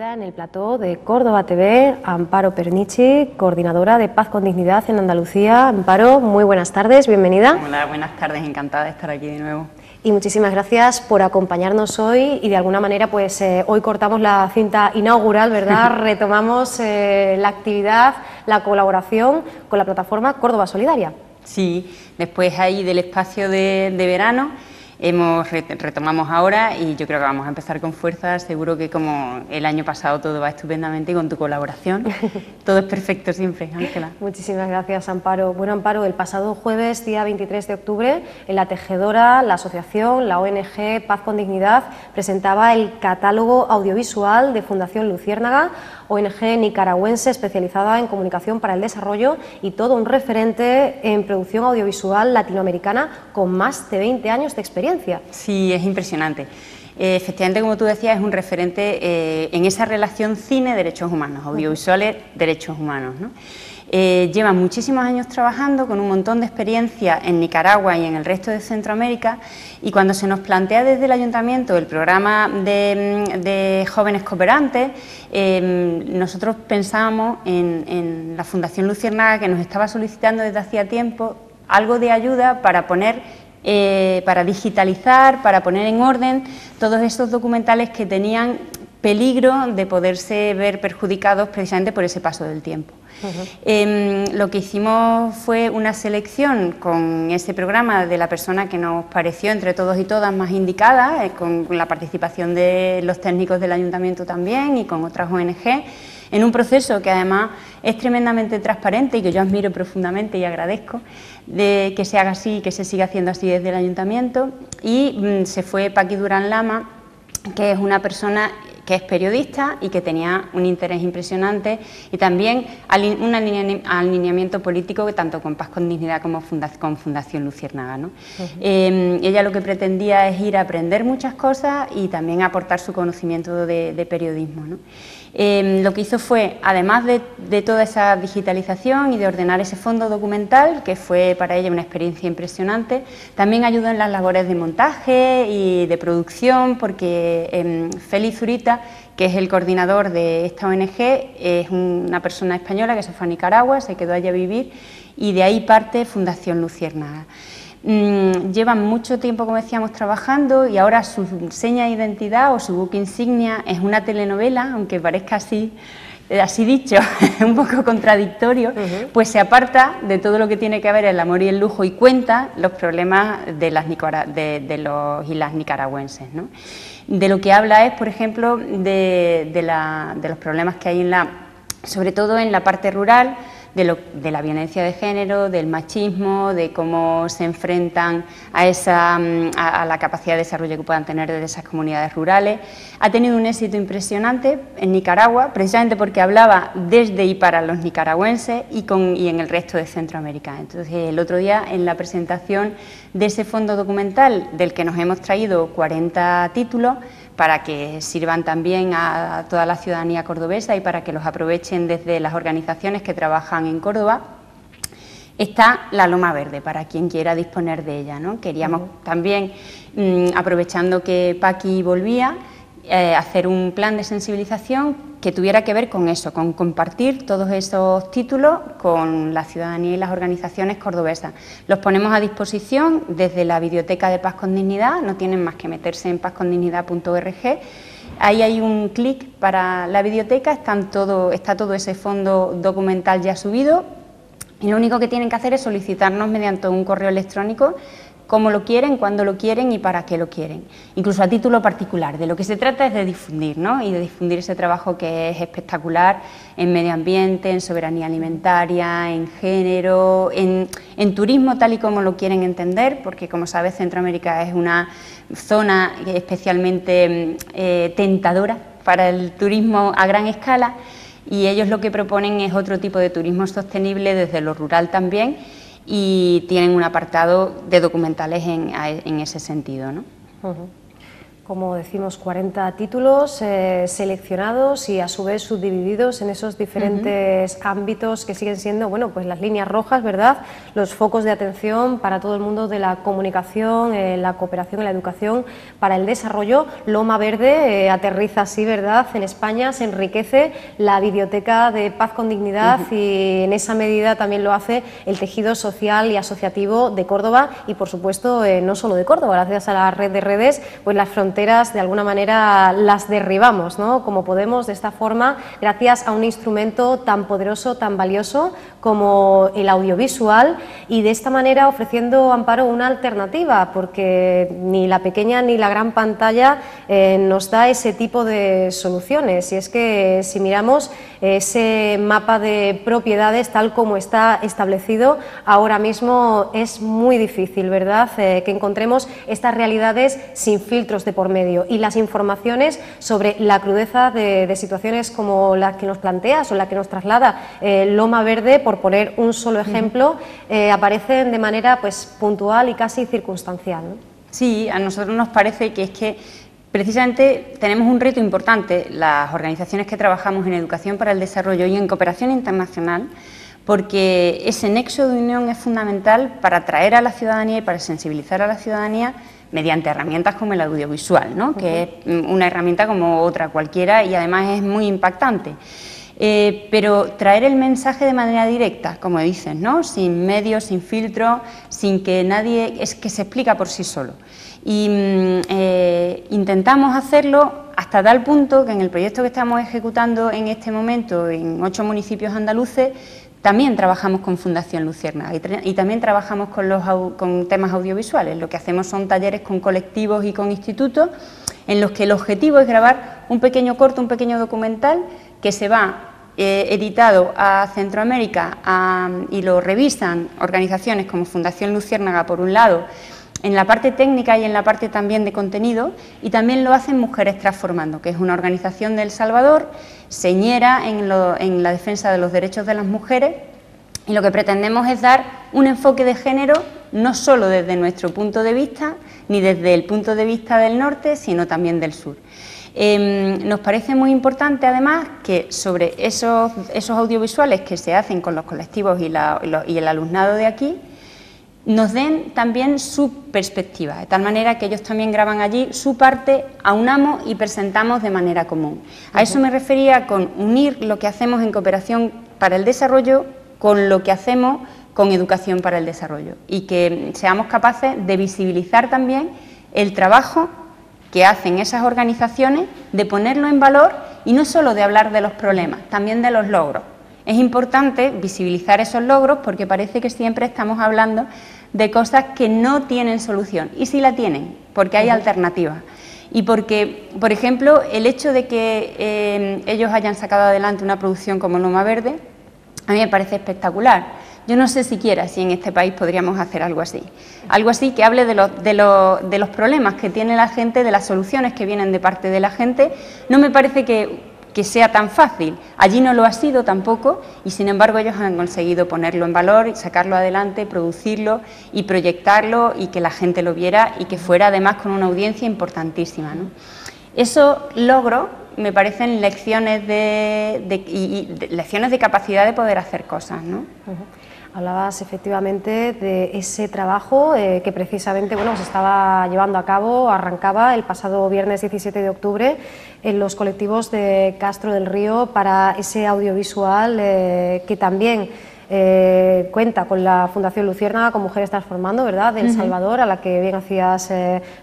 bienvenida en el plató de Córdoba TV a Amparo Pernichi, coordinadora de Paz con Dignidad en Andalucía. Amparo, muy buenas tardes, bienvenida. Hola, buenas tardes, encantada de estar aquí de nuevo. Y muchísimas gracias por acompañarnos hoy y de alguna manera pues hoy cortamos la cinta inaugural, ¿verdad? Retomamos la actividad, la colaboración con la plataforma Córdoba Solidaria. Sí, después ahí del espacio de verano retomamos ahora y yo creo que vamos a empezar con fuerza. Seguro que como el año pasado todo va estupendamente y con tu colaboración todo es perfecto siempre, Ángela. Muchísimas gracias, Amparo. Bueno, Amparo, el pasado jueves, día 23 de octubre, en La Tejedora, la asociación, la ONG Paz con Dignidad, presentaba el catálogo audiovisual de Fundación Luciérnaga, ONG nicaragüense especializada en comunicación para el desarrollo y todo un referente en producción audiovisual latinoamericana con más de 20 años de experiencia. Sí, es impresionante. Efectivamente, como tú decías, es un referente en esa relación cine-derechos humanos, audiovisuales-derechos humanos, ¿no? Lleva muchísimos años trabajando con un montón de experiencia en Nicaragua y en el resto de Centroamérica, y cuando se nos plantea desde el Ayuntamiento el programa de jóvenes cooperantes, nosotros pensábamos en la Fundación Luciérnaga, que nos estaba solicitando desde hacía tiempo algo de ayuda para para digitalizar, para poner en orden todos esos documentales que tenían peligro de poderse ver perjudicados precisamente por ese paso del tiempo. Lo que hicimos fue una selección con ese programa de la persona que nos pareció entre todos y todas más indicada, con la participación de los técnicos del Ayuntamiento también y con otras ONG, en un proceso que además es tremendamente transparente y que yo admiro profundamente y agradezco de que se haga así y que se siga haciendo así desde el Ayuntamiento. Y se fue Paqui Durán Lama, que es una persona que es periodista y que tenía un interés impresionante y también un alineamiento político tanto con Paz con Dignidad como con Fundación Luciérnaga, ¿no? Ella lo que pretendía es ir a aprender muchas cosas y también aportar su conocimiento de periodismo, ¿no? Lo que hizo fue, además de toda esa digitalización y de ordenar ese fondo documental, que fue para ella una experiencia impresionante, también ayudó en las labores de montaje y de producción, porque Félix Zurita, que es el coordinador de esta ONG, es una persona española que se fue a Nicaragua, se quedó allí a vivir y de ahí parte Fundación Luciérnaga. Llevan mucho tiempo, como decíamos, trabajando y ahora su seña de identidad o su buque insignia es una telenovela, aunque parezca así dicho, un poco contradictorio, pues se aparta de todo lo que tiene que ver el amor y el lujo y cuenta los problemas de los y las nicaragüenses, ¿no? De lo que habla es, por ejemplo, de los problemas que hay sobre todo en la parte rural, de la violencia de género, del machismo, de cómo se enfrentan a la capacidad de desarrollo que puedan tener desde esas comunidades rurales. Ha tenido un éxito impresionante en Nicaragua, precisamente porque hablaba desde y para los nicaragüenses y en el resto de Centroamérica. Entonces, el otro día, en la presentación de ese fondo documental, del que nos hemos traído 40 títulos, para que sirvan también a toda la ciudadanía cordobesa y para que los aprovechen desde las organizaciones que trabajan en Córdoba, está la Loma Verde, para quien quiera disponer de ella, ¿no? Queríamos también, aprovechando que Paqui volvía, hacer un plan de sensibilización que tuviera que ver con eso, con compartir todos esos títulos con la ciudadanía y las organizaciones cordobesas. Los ponemos a disposición desde la Biblioteca de Paz con Dignidad, no tienen más que meterse en pazcondignidad.org. Ahí hay un clic para la biblioteca, está todo ese fondo documental ya subido y lo único que tienen que hacer es solicitarnos mediante un correo electrónico cómo lo quieren, cuándo lo quieren y para qué lo quieren, incluso a título particular. De lo que se trata es de difundir, ¿no? Y de difundir ese trabajo que es espectacular en medio ambiente, en soberanía alimentaria, en género, en turismo tal y como lo quieren entender, porque como sabes Centroamérica es una zona especialmente tentadora para el turismo a gran escala y ellos lo que proponen es otro tipo de turismo sostenible desde lo rural también, y tienen un apartado de documentales en ese sentido, ¿no? Como decimos, 40 títulos seleccionados y a su vez subdivididos en esos diferentes ámbitos que siguen siendo, bueno, pues las líneas rojas, ¿verdad? Los focos de atención para todo el mundo de la comunicación, la cooperación y la educación, para el desarrollo. Loma Verde aterriza así, ¿verdad? En España se enriquece la biblioteca de Paz con Dignidad y en esa medida también lo hace el tejido social y asociativo de Córdoba y, por supuesto, no solo de Córdoba, gracias a la red de redes, pues las fronteras de alguna manera las derribamos, ¿no? Como podemos, de esta forma, gracias a un instrumento tan poderoso, tan valioso como el audiovisual, y de esta manera ofreciendo, Amparo, una alternativa, porque ni la pequeña ni la gran pantalla nos da ese tipo de soluciones. Y es que si miramos ese mapa de propiedades tal como está establecido ahora mismo, es muy difícil, ¿verdad?, que encontremos estas realidades sin filtros de por medio, y las informaciones sobre la crudeza de situaciones como la que nos planteas o la que nos traslada Loma Verde, por poner un solo ejemplo, aparecen de manera pues puntual y casi circunstancial, ¿no? Sí, a nosotros nos parece que es que precisamente tenemos un reto importante, las organizaciones que trabajamos en educación para el desarrollo y en cooperación internacional, porque ese nexo de unión es fundamental para atraer a la ciudadanía y para sensibilizar a la ciudadanía mediante herramientas como el audiovisual, ¿no? Que es una herramienta como otra cualquiera y además es muy impactante. Pero traer el mensaje de manera directa, como dices, ¿no? Sin medios, sin filtro, sin que nadie, es que se explica por sí solo. Y intentamos hacerlo hasta tal punto que en el proyecto que estamos ejecutando en este momento en 8 municipios andaluces también trabajamos con Fundación Luciérnaga y también trabajamos con temas audiovisuales. Lo que hacemos son talleres con colectivos y con institutos en los que el objetivo es grabar un pequeño corto, un pequeño documental que se va editado a Centroamérica y lo revisan organizaciones como Fundación Luciérnaga, por un lado, en la parte técnica y en la parte también de contenido, y también lo hacen Mujeres Transformando, que es una organización de El Salvador, señera en la defensa de los derechos de las mujeres, y lo que pretendemos es dar un enfoque de género no solo desde nuestro punto de vista, ni desde el punto de vista del norte, sino también del sur. Nos parece muy importante además que sobre esos audiovisuales que se hacen con los colectivos y el alumnado de aquí, nos den también su perspectiva, de tal manera que ellos también graban allí su parte, aunamos y presentamos de manera común. A eso me refería con unir lo que hacemos en cooperación para el desarrollo con lo que hacemos con educación para el desarrollo, y que seamos capaces de visibilizar también el trabajo que hacen esas organizaciones, de ponerlo en valor y no solo de hablar de los problemas, también de los logros. Es importante visibilizar esos logros porque parece que siempre estamos hablando de cosas que no tienen solución, y sí la tienen, porque hay alternativas. Y porque, por ejemplo, el hecho de que ellos hayan sacado adelante una producción como Loma Verde, a mí me parece espectacular. Yo no sé siquiera si en este país podríamos hacer algo así que hable de los problemas que tiene la gente, de las soluciones que vienen de parte de la gente. No me parece que sea tan fácil. Allí no lo ha sido tampoco, y sin embargo ellos han conseguido ponerlo en valor, sacarlo adelante, producirlo y proyectarlo, y que la gente lo viera y que fuera además con una audiencia importantísima, ¿no? Esos logros me parecen lecciones lecciones de capacidad de poder hacer cosas, ¿no? Hablabas efectivamente de ese trabajo que precisamente se estaba llevando a cabo, arrancaba el pasado viernes 17 de octubre en los colectivos de Castro del Río para ese audiovisual que también cuenta con la Fundación Luciérnaga, con Mujeres Transformando, ¿verdad?, de El Salvador, a la que bien hacías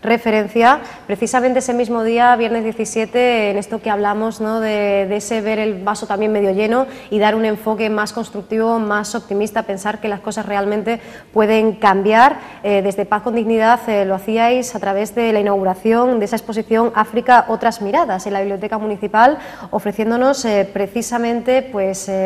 referencia. Precisamente ese mismo día, viernes 17, en esto que hablamos, ¿no?, de ese ver el vaso también medio lleno y dar un enfoque más constructivo, más optimista, pensar que las cosas realmente pueden cambiar. Desde Paz con Dignidad lo hacíais a través de la inauguración de esa exposición África, otras miradas, en la Biblioteca Municipal, ofreciéndonos precisamente,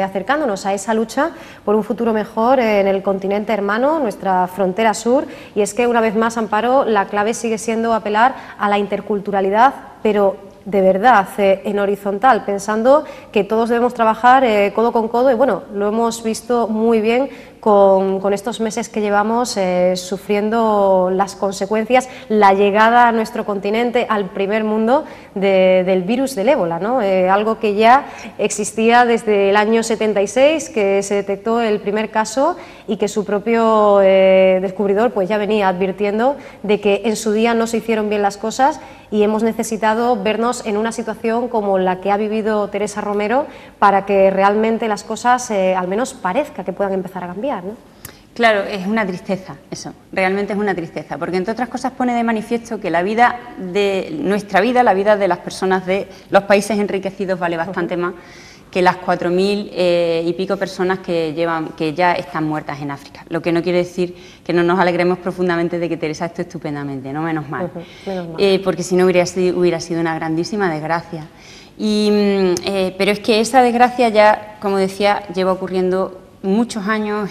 acercándonos a esa lucha por un futuro mejor en el continente hermano, nuestra frontera sur. Y es que, una vez más, Amparo, la clave sigue siendo apelar a la interculturalidad, pero de verdad en horizontal, pensando que todos debemos trabajar codo con codo, y lo hemos visto muy bien con estos meses que llevamos sufriendo las consecuencias, la llegada a nuestro continente, al primer mundo, del virus del ébola, ¿no? Algo que ya existía desde el año 76, que se detectó el primer caso y que su propio descubridor pues ya venía advirtiendo de que en su día no se hicieron bien las cosas y hemos necesitado vernos en una situación como la que ha vivido Teresa Romero para que realmente las cosas al menos parezca que puedan empezar a cambiar, ¿no? Claro, es una tristeza eso, realmente es una tristeza, porque entre otras cosas pone de manifiesto que la vida de nuestra vida, la vida de las personas de los países enriquecidos vale bastante más que las 4.000 y pico personas que ya están muertas en África. Lo que no quiere decir que no nos alegremos profundamente de que Teresa esté estupendamente, no, menos mal, menos mal. Porque si no hubiera sido una grandísima desgracia. Pero es que esa desgracia ya, como decía, lleva ocurriendo muchos años,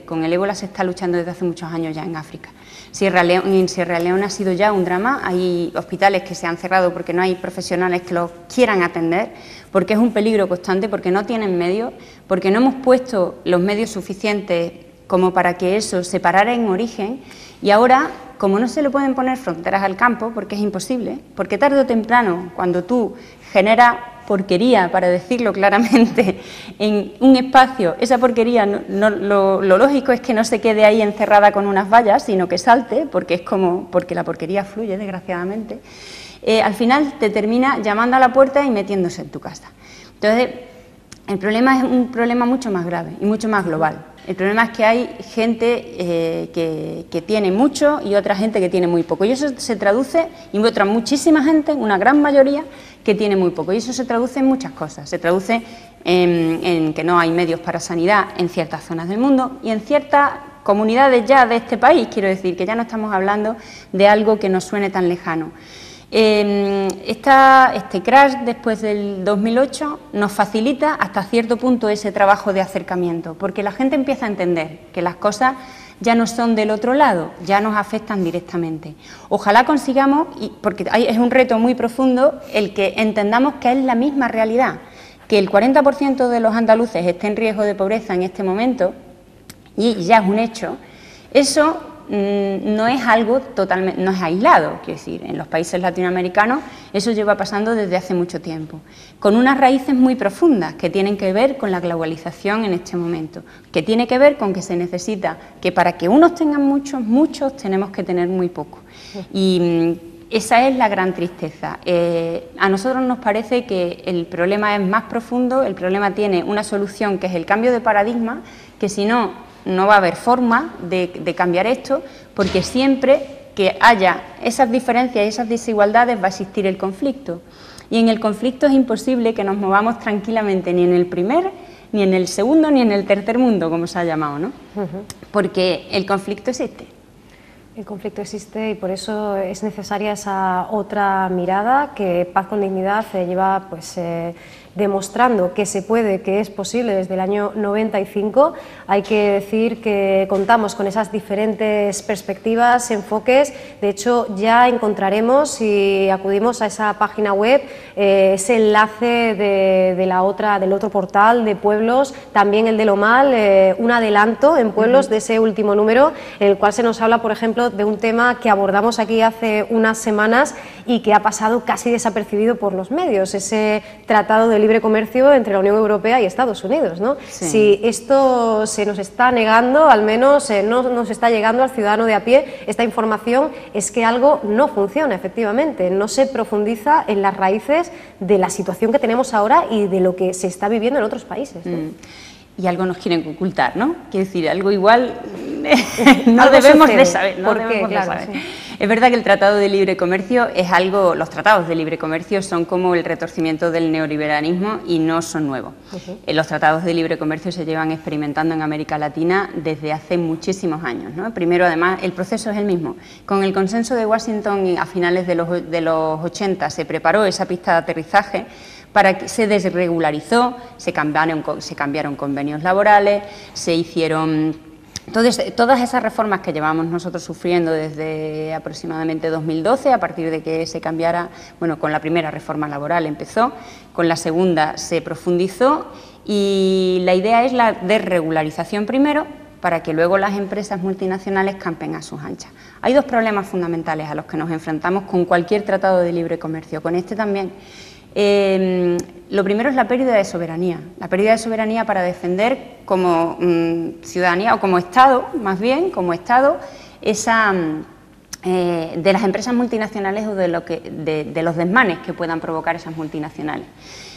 con el ébola se está luchando desde hace muchos años ya en África. En Sierra Leona ha sido ya un drama, hay hospitales que se han cerrado porque no hay profesionales que los quieran atender, porque es un peligro constante, porque no tienen medios, porque no hemos puesto los medios suficientes como para que eso se parara en origen, y ahora, como no se le pueden poner fronteras al campo, porque es imposible, porque tarde o temprano, cuando tú generas porquería, para decirlo claramente, en un espacio, esa porquería, lo lógico es que no se quede ahí encerrada con unas vallas, sino que salte, porque la porquería fluye, desgraciadamente, al final te termina llamando a la puerta y metiéndose en tu casa. Entonces, el problema es un problema mucho más grave y mucho más global. El problema es que hay gente que tiene mucho y otra gente que tiene muy poco. Y eso se traduce, y otra muchísima gente, una gran mayoría, que tiene muy poco. Y eso se traduce en muchas cosas. Se traduce en que no hay medios para sanidad en ciertas zonas del mundo y en ciertas comunidades ya de este país. Quiero decir que ya no estamos hablando de algo que nos suene tan lejano. Este crash después del 2008 nos facilita hasta cierto punto ese trabajo de acercamiento, porque la gente empieza a entender que las cosas ya no son del otro lado, ya nos afectan directamente. Ojalá consigamos, porque es un reto muy profundo, el que entendamos que es la misma realidad, que el 40% de los andaluces esté en riesgo de pobreza en este momento, y ya es un hecho. Eso no es algo totalmente, no es aislado, quiero decir, en los países latinoamericanos eso lleva pasando desde hace mucho tiempo, con unas raíces muy profundas que tienen que ver con la globalización en este momento, que tiene que ver con que se necesita que para que unos tengan muchos tenemos que tener muy poco. Y esa es la gran tristeza. A nosotros nos parece que el problema es más profundo, el problema tiene una solución que es el cambio de paradigma, que si no va a haber forma de cambiar esto, porque siempre que haya esas diferencias y esas desigualdades va a existir el conflicto. Y en el conflicto es imposible que nos movamos tranquilamente ni en el primer, ni en el segundo, ni en el tercer mundo, como se ha llamado, ¿no? Porque el conflicto existe. El conflicto existe y por eso es necesaria esa otra mirada que Paz con Dignidad lleva demostrando que se puede, que es posible desde el año 95. Hay que decir que contamos con esas diferentes perspectivas, enfoques. De hecho, ya encontraremos, si acudimos a esa página web, ese enlace del otro portal de pueblos, también el de Lomal, un adelanto en pueblos de ese último número, en el cual se nos habla, por ejemplo, de un tema que abordamos aquí hace unas semanas y que ha pasado casi desapercibido por los medios, ese tratado de libre comercio entre la Unión Europea y Estados Unidos, ¿no? Sí. Si esto se nos está negando, al menos no nos está llegando al ciudadano de a pie esta información, es que algo no funciona, efectivamente, no se profundiza en las raíces de la situación que tenemos ahora y de lo que se está viviendo en otros países, ¿no? Y algo nos quieren ocultar, ¿no? Quiero decir, algo igual no debemos de saber. No debemos de saber. Sí. Es verdad que el Tratado de Libre Comercio es algo, los tratados de libre comercio son como el retorcimiento del neoliberalismo y no son nuevos. Los tratados de libre comercio se llevan experimentando en América Latina desde hace muchísimos años, ¿no? Primero, además, el proceso es el mismo. Con el consenso de Washington a finales de los 80 se preparó esa pista de aterrizaje para que se desregularizó, se cambiaron convenios laborales, se hicieron todas esas reformas que llevamos nosotros sufriendo desde aproximadamente 2012, a partir de que se cambiara, bueno, con la primera reforma laboral empezó, con la segunda se profundizó y la idea es la desregularización primero, para que luego las empresas multinacionales campen a sus anchas. Hay dos problemas fundamentales a los que nos enfrentamos con cualquier tratado de libre comercio, con este también. Lo primero es la pérdida de soberanía para defender como ciudadanía o como Estado, más bien, como Estado, esa, de las empresas multinacionales o de los desmanes que puedan provocar esas multinacionales.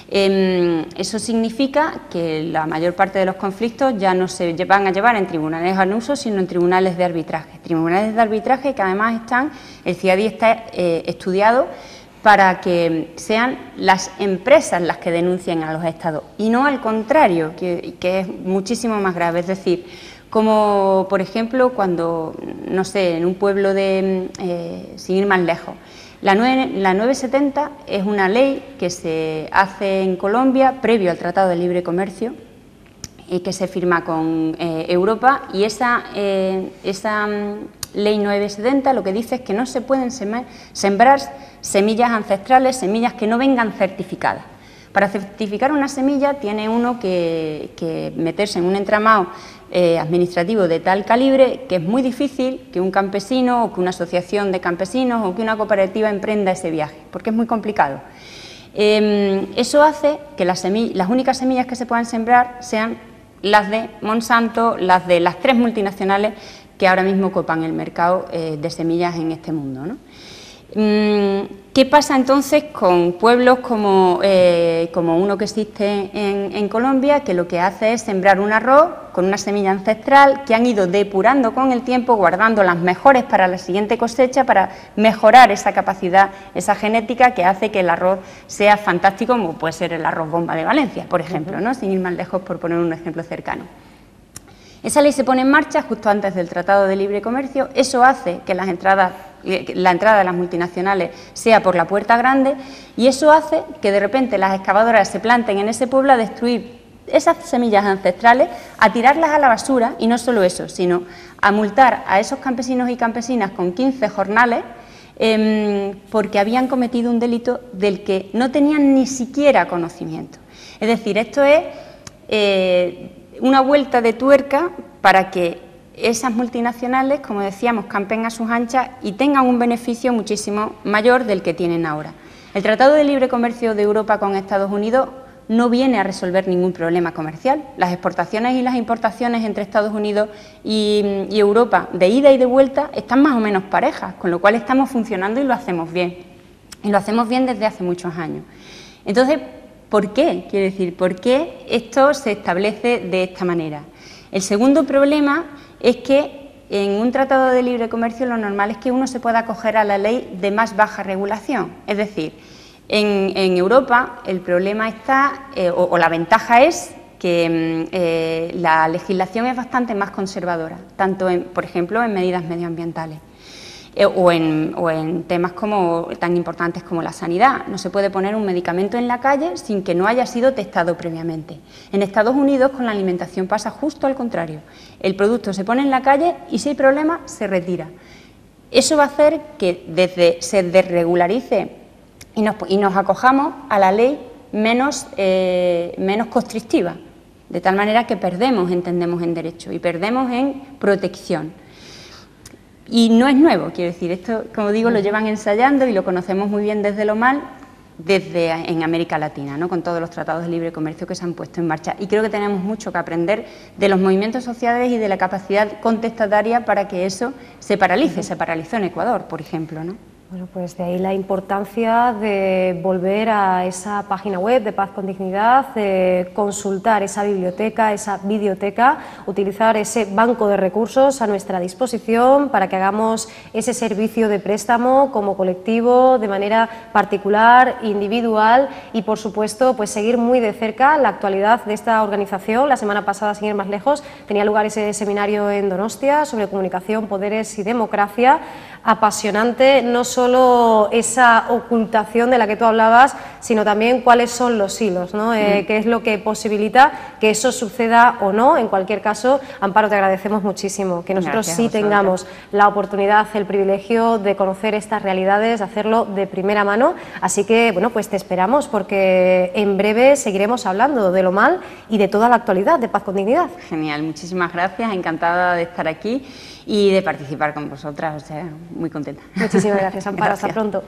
Eso significa que la mayor parte de los conflictos ya no se van a llevar en tribunales al uso, sino en tribunales de arbitraje. Tribunales de arbitraje que además el CIADI está estudiado para que sean las empresas las que denuncien a los Estados y no al contrario, que es muchísimo más grave. Es decir, como por ejemplo cuando, no sé, en un pueblo sin ir más lejos, la 970 es una ley que se hace en Colombia previo al Tratado de Libre Comercio y que se firma con Europa, y esa ley 970 lo que dice es que no se pueden sembrar semillas ancestrales, semillas que no vengan certificadas. Para certificar una semilla tiene uno que meterse en un entramado administrativo de tal calibre que es muy difícil que un campesino o que una asociación de campesinos o que una cooperativa emprenda ese viaje, porque es muy complicado. Eso hace que las únicas semillas que se puedan sembrar sean las de Monsanto, las de las 3 multinacionales que ahora mismo copan el mercado de semillas en este mundo, ¿no? ¿Qué pasa entonces con pueblos como uno que existe en Colombia, que lo que hace es sembrar un arroz con una semilla ancestral que han ido depurando con el tiempo, guardando las mejores para la siguiente cosecha, para mejorar esa capacidad, esa genética que hace que el arroz sea fantástico, como puede ser el arroz bomba de Valencia, por ejemplo, ¿no? Sin ir más lejos, por poner un ejemplo cercano? Esa ley se pone en marcha justo antes del Tratado de Libre Comercio. Eso hace que la entrada de las multinacionales sea por la puerta grande, y eso hace que de repente las excavadoras se planten en ese pueblo a destruir esas semillas ancestrales, a tirarlas a la basura, y no solo eso, sino a multar a esos campesinos y campesinas con 15 jornales porque habían cometido un delito del que no tenían ni siquiera conocimiento. Es decir, esto es una vuelta de tuerca para que esas multinacionales, como decíamos, campen a sus anchas y tengan un beneficio muchísimo mayor del que tienen ahora. El Tratado de Libre Comercio de Europa con Estados Unidos no viene a resolver ningún problema comercial. Las exportaciones y las importaciones entre Estados Unidos y Europa, de ida y de vuelta, están más o menos parejas, con lo cual estamos funcionando y lo hacemos bien. Y lo hacemos bien desde hace muchos años. Entonces, ¿por qué? Quiero decir, ¿por qué esto se establece de esta manera? El segundo problema es que en un tratado de libre comercio lo normal es que uno se pueda acoger a la ley de más baja regulación. Es decir, en Europa el problema está, o la ventaja es que la legislación es bastante más conservadora, tanto, por ejemplo, en medidas medioambientales. O en temas tan importantes como la sanidad. No se puede poner un medicamento en la calle sin que no haya sido testado previamente. En Estados Unidos con la alimentación pasa justo al contrario. El producto se pone en la calle y si hay problema se retira. Eso va a hacer que se desregularice y nos acojamos a la ley menos constrictiva, de tal manera que entendemos en derecho y perdemos en protección. Y no es nuevo, quiero decir, esto, como digo, lo llevan ensayando y lo conocemos muy bien desde lo mal, en América Latina, ¿no? Con todos los tratados de libre comercio que se han puesto en marcha. Y creo que tenemos mucho que aprender de los movimientos sociales y de la capacidad contestataria para que eso se paralice. Se paralizó en Ecuador, por ejemplo, ¿no? Bueno, pues de ahí la importancia de volver a esa página web de Paz con Dignidad, de consultar esa biblioteca, esa videoteca, utilizar ese banco de recursos a nuestra disposición para que hagamos ese servicio de préstamo como colectivo, de manera particular, individual y, por supuesto, pues seguir muy de cerca la actualidad de esta organización. La semana pasada, sin ir más lejos, tenía lugar ese seminario en Donostia sobre comunicación, poderes y democracia, apasionante, no solo solo esa ocultación de la que tú hablabas, sino también cuáles son los hilos, ¿no? Qué es lo que posibilita que eso suceda o no. En cualquier caso, Amparo, te agradecemos muchísimo que nosotros sí tengamos la oportunidad, el privilegio de conocer estas realidades, de hacerlo de primera mano. Así que, bueno, pues te esperamos, porque en breve seguiremos hablando de lo mal y de toda la actualidad de Paz con Dignidad. Genial, muchísimas gracias, encantada de estar aquí y de participar con vosotras, o sea, muy contenta. Muchísimas gracias, Amparo, hasta pronto.